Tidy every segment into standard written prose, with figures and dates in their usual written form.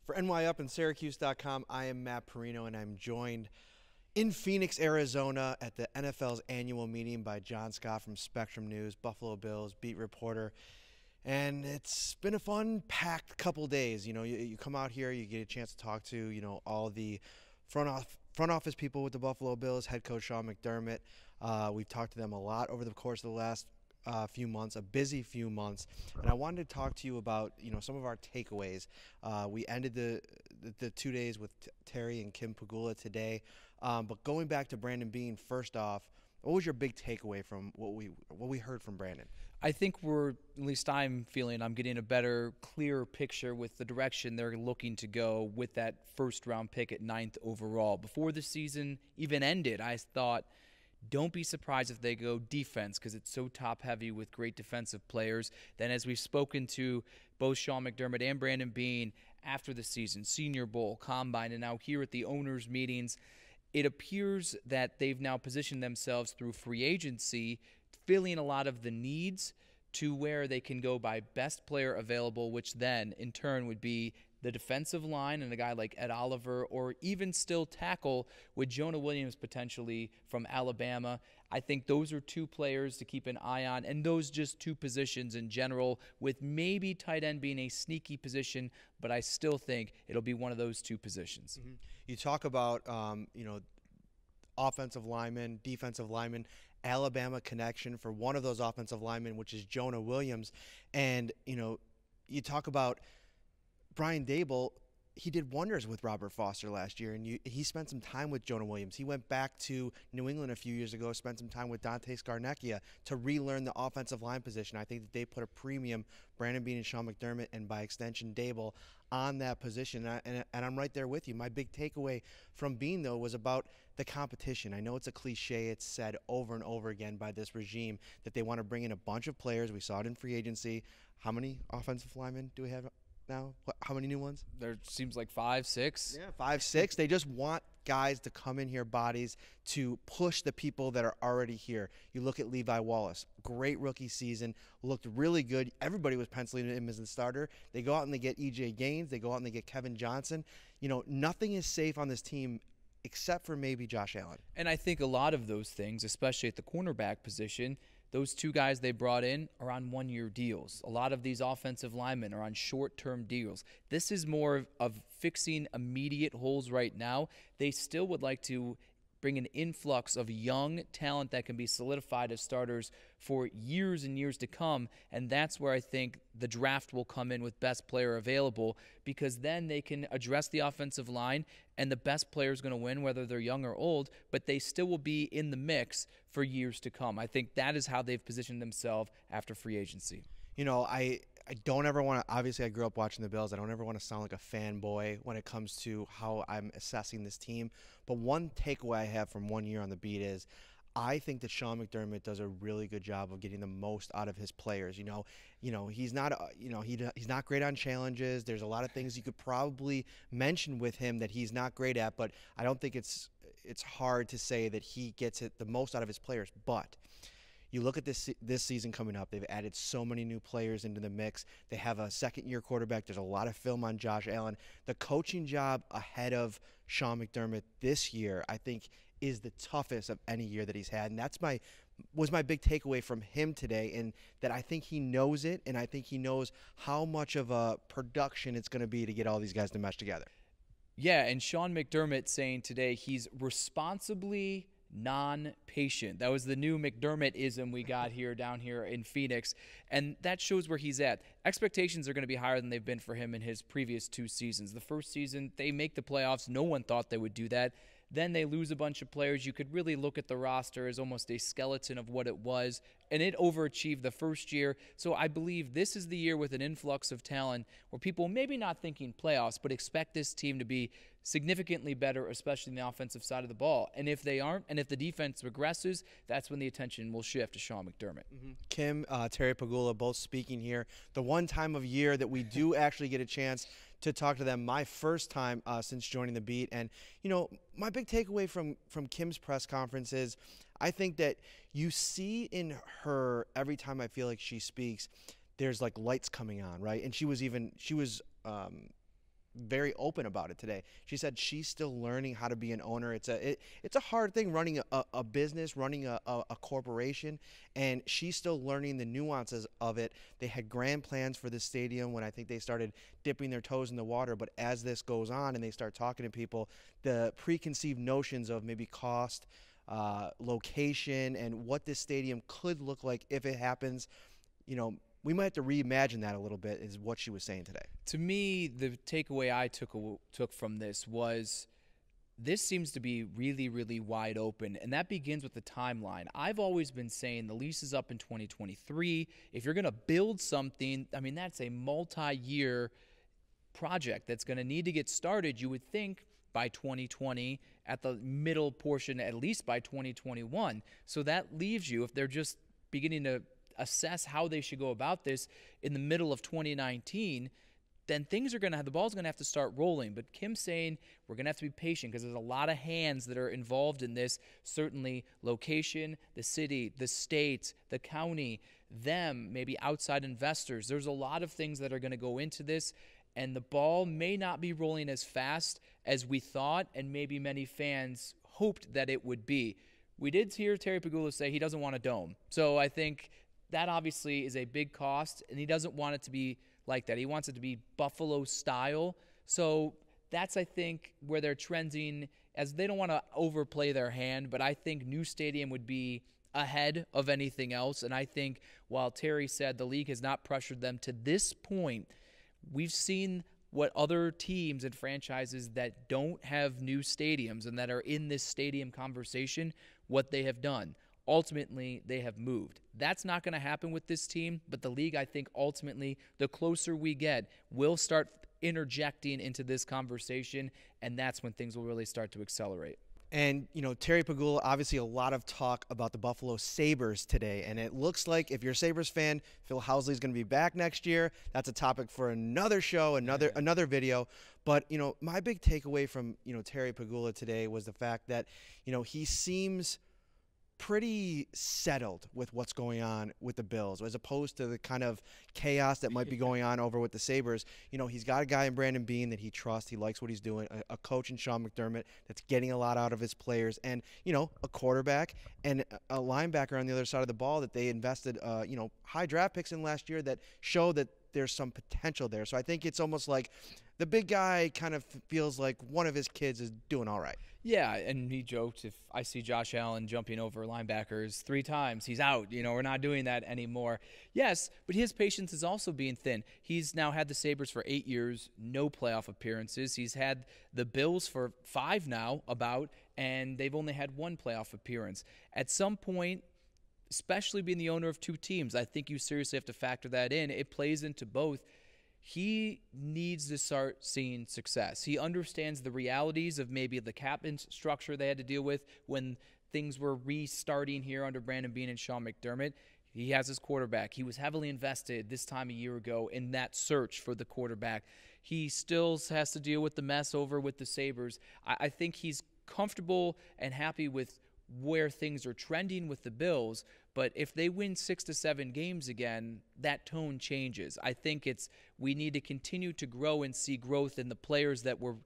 For NYup and Syracuse.com, I am Matt Parrino, and I'm joined in Phoenix, Arizona at the NFL's annual meeting by John Scott from Spectrum News, Buffalo Bills beat reporter. And it's been a fun, packed couple days. You know, you come out here, you get a chance to talk to, all the front office people with the Buffalo Bills, head coach Sean McDermott. We've talked to them a lot over the course of the last few months, a busy few months, and I wanted to talk to you about some of our takeaways. We ended the 2 days with Terry and Kim Pegula today, but going back to Brandon Beane, first off, what was your big takeaway from what we heard from Brandon? I think at least I'm feeling I'm getting a better, clearer picture with the direction they're looking to go with that first round pick at 9th overall. Before the season even ended, I thought, don't be surprised if they go defense because it's so top-heavy with great defensive players. Then as we've spoken to both Sean McDermott and Brandon Beane after the season, Senior Bowl, Combine, and now here at the owners' meetings, it appears that they've now positioned themselves through free agency, filling a lot of the needs to where they can go by best player available, which then in turn would be the defensive line and a guy like Ed Oliver, or even still tackle with Jonah Williams potentially from Alabama. I think those are two players to keep an eye on, and those just two positions in general, with maybe tight end being a sneaky position, but I still think it'll be one of those two positions. Mm-hmm. You talk about, offensive linemen, defensive linemen, Alabama connection for one of those offensive linemen, which is Jonah Williams. And, you talk about Brian Dable. He did wonders with Robert Foster last year, and he spent some time with Jonah Williams. He went back to New England a few years ago, spent some time with Dante Scarnecchia to relearn the offensive line position. I think that they put a premium, Brandon Beane and Sean McDermott, and by extension Dable, on that position. And I'm right there with you. My big takeaway from Beane, though, was about the competition. I know it's a cliche. It's said over and over again by this regime that they want to bring in a bunch of players. We saw it in free agency. How many offensive linemen do we have now? How many new ones? There seems like 5, 6. Yeah, 5, 6. They just want guys to come in here, bodies to push the people that are already here. You look at Levi Wallace, great rookie season, looked really good. Everybody was penciling him as the starter. They go out and they get E.J. Gaines. They go out and they get Kevin Johnson. Nothing is safe on this team except for maybe Josh Allen. And I think a lot of those things, especially at the cornerback position, those two guys they brought in are on one-year deals. A lot of these offensive linemen are on short-term deals. This is more of fixing immediate holes right now. They still would like to bring an influx of young talent that can be solidified as starters for years and years to come, and that's where I think the draft will come in with best player available, because then they can address the offensive line, and the best player is going to win, whether they're young or old, but they still will be in the mix for years to come. I think that is how they've positioned themselves after free agency. I don't ever want to, obviously I grew up watching the Bills. I don't ever want to sound like a fanboy when it comes to how I'm assessing this team. But one takeaway I have from 1 year on the beat is I think that Sean McDermott does a really good job of getting the most out of his players. He's not, he's not great on challenges. There's a lot of things you could probably mention with him that he's not great at, but I don't think it's hard to say that he gets it the most out of his players. But you look at this season coming up, they've added so many new players into the mix. They have a second-year quarterback. There's a lot of film on Josh Allen. The coaching job ahead of Sean McDermott this year, I think, is the toughest of any year that he's had. And was my big takeaway from him today, and that I think he knows it, and I think he knows how much of a production it's going to be to get all these guys to mesh together. Yeah, and Sean McDermott saying today he's responsibly non-patient. That was the new McDermott-ism we got down here in Phoenix, and that shows where he's at. Expectations are going to be higher than they've been for him in his previous 2 seasons. The first season, they make the playoffs. No one thought they would do that. Then they lose a bunch of players. You could really look at the roster as almost a skeleton of what it was, and it overachieved the first year. So I believe this is the year with an influx of talent where people maybe not thinking playoffs, but expect this team to be significantly better, especially in the offensive side of the ball. And if they aren't, and if the defense regresses, that's when the attention will shift to Sean McDermott. Mm-hmm. Kim, Terry Pegula, both speaking here. The one time of year that we do actually get a chance to talk to them, my first time since joining the beat. And, my big takeaway from Kim's press conference is I think that you see in her, every time I feel like she speaks, there's like lights coming on, right? And she was very open about it today. She said she's still learning how to be an owner. It's a hard thing running a business, running a corporation, and she's still learning the nuances of it. They had grand plans for this stadium when I think they started dipping their toes in the water, but as this goes on and they start talking to people, the preconceived notions of maybe cost, location, and what this stadium could look like if it happens, we might have to reimagine that a little bit, is what she was saying today. To me, the takeaway I took from this was this seems to be really, really wide open, and that begins with the timeline. I've always been saying the lease is up in 2023. If you're going to build something, I mean, that's a multi-year project that's going to need to get started, you would think, by 2020, at the middle portion, at least by 2021. So that leaves you, if they're just beginning to assess how they should go about this in the middle of 2019, then things are going to have, the ball's going to have to start rolling. But Kim's saying we're going to have to be patient because there's a lot of hands that are involved in this. Certainly location, the city, the state, the county, them, maybe outside investors. There's a lot of things that are going to go into this, and the ball may not be rolling as fast as we thought and maybe many fans hoped that it would be. We did hear Terry Pegula say he doesn't want a dome. So I think that obviously is a big cost, and he doesn't want it to be like that. He wants it to be Buffalo style. So that's, I think, where they're trending, as they don't want to overplay their hand, but I think new stadium would be ahead of anything else. And I think while Terry said the league has not pressured them to this point, we've seen what other teams and franchises that don't have new stadiums and that are in this stadium conversation, what they have done. Ultimately, they have moved. That's not going to happen with this team, but the league, I think, ultimately, the closer we get, will start interjecting into this conversation, and that's when things will really start to accelerate. And, Terry Pegula, obviously a lot of talk about the Buffalo Sabres today. And it looks like if you're a Sabres fan, Phil Housley's going to be back next year. That's a topic for another show, another video. But, my big takeaway from, Terry Pegula today was the fact that, he seems pretty settled with what's going on with the Bills, as opposed to the kind of chaos that might be going on over with the Sabres. He's got a guy in Brandon Beane that he trusts. He likes what he's doing. A coach in Sean McDermott that's getting a lot out of his players, and a quarterback and a linebacker on the other side of the ball that they invested high draft picks in last year that show that there's some potential there. So I think it's almost like the big guy kind of feels like one of his kids is doing all right. Yeah, and he joked, if I see Josh Allen jumping over linebackers 3 times, he's out. We're not doing that anymore. Yes, but his patience is also being thin. He's now had the Sabres for 8 years, no playoff appearances. He's had the Bills for 5 now, and they've only had 1 playoff appearance. At some point, especially being the owner of 2 teams, I think you seriously have to factor that in. It plays into both. He needs to start seeing success. He understands the realities of maybe the cap structure they had to deal with when things were restarting here under Brandon Beane and Sean McDermott. He has his quarterback. He was heavily invested this time a year ago in that search for the quarterback. He still has to deal with the mess over with the Sabres. I think he's comfortable and happy with where things are trending with the Bills, but if they win 6 to 7 games again, that tone changes. I think we need to continue to grow and see growth in the players that we're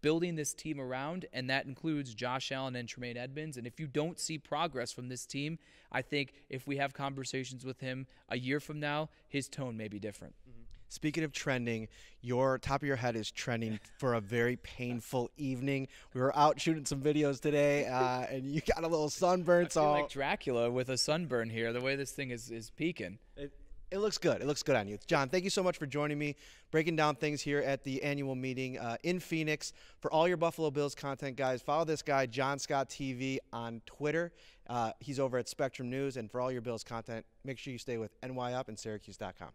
building this team around, and that includes Josh Allen and Tremaine Edmunds. And if you don't see progress from this team, I think if we have conversations with him a year from now, his tone may be different. Mm-hmm. Speaking of trending, your top of your head is trending for a very painful evening. We were out shooting some videos today, and you got a little sunburn. I feel like Dracula with a sunburn here, the way this thing is peaking. It looks good. It looks good on you. John, thank you so much for joining me, breaking down things here at the annual meeting in Phoenix. For all your Buffalo Bills content, guys, follow this guy, John Scott TV, on Twitter. He's over at Spectrum News. And for all your Bills content, make sure you stay with NYup and Syracuse.com.